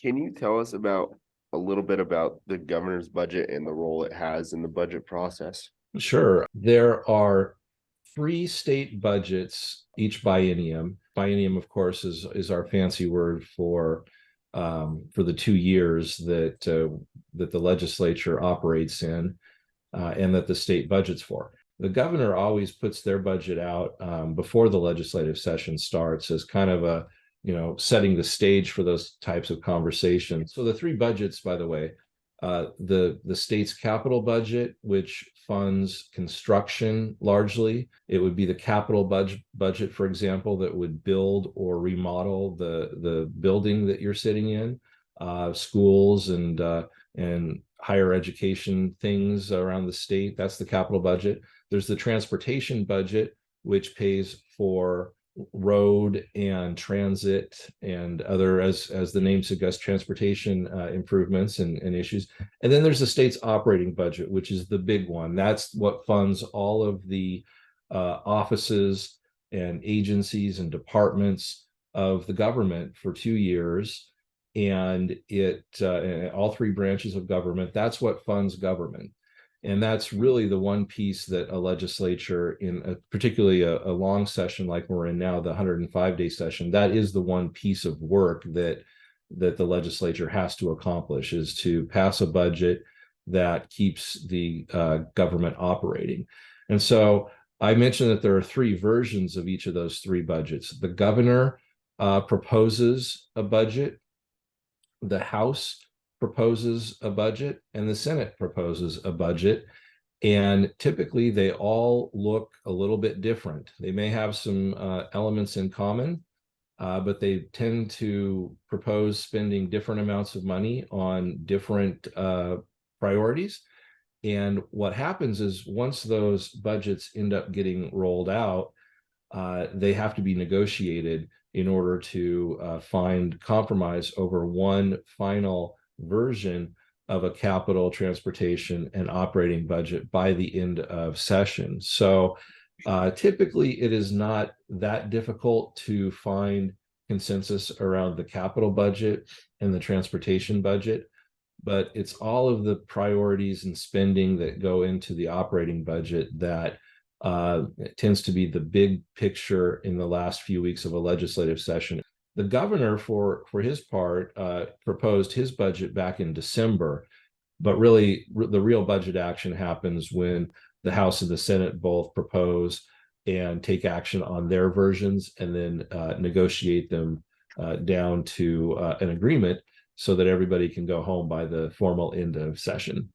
Can you tell us about a little bit about the governor's budget and the role it has in the budget process? Sure. There are three state budgets each biennium. Biennium, of course, is our fancy word for the 2 years that the legislature operates in, and that the state budgets for. The governor always puts their budget out before the legislative session starts as kind of a, setting the stage for those types of conversations. So the three budgets, by the way, the state's capital budget, which funds construction largely. It would be the capital budget, for example, that would build or remodel the building that you're sitting in, schools and higher education things around the state. That's the capital budget. There's the transportation budget, which pays for road and transit and other, as the name suggests, transportation improvements and issues. And then there's the state's operating budget, which is the big one. That's what funds all of the offices and agencies and departments of the government for 2 years. And all three branches of government, that's what funds government. And that's really the one piece that a legislature, particularly a long session like we're in now, the 105-day session, that is the one piece of work that the legislature has to accomplish, is to pass a budget that keeps the government operating. And so I mentioned that there are three versions of each of those three budgets. The governor proposes a budget, the House proposes a budget, and the Senate proposes a budget. And typically they all look a little bit different. They may have some elements in common, but they tend to propose spending different amounts of money on different priorities. And what happens is once those budgets end up getting rolled out, they have to be negotiated in order to find compromise over one final version of a capital, transportation, and operating budget by the end of session. So typically it is not that difficult to find consensus around the capital budget and the transportation budget, but it's all of the priorities and spending that go into the operating budget that tends to be the big picture in the last few weeks of a legislative session. The governor, for his part, proposed his budget back in December, but really the real budget action happens when the House and the Senate both propose and take action on their versions and then negotiate them down to an agreement so that everybody can go home by the formal end of session.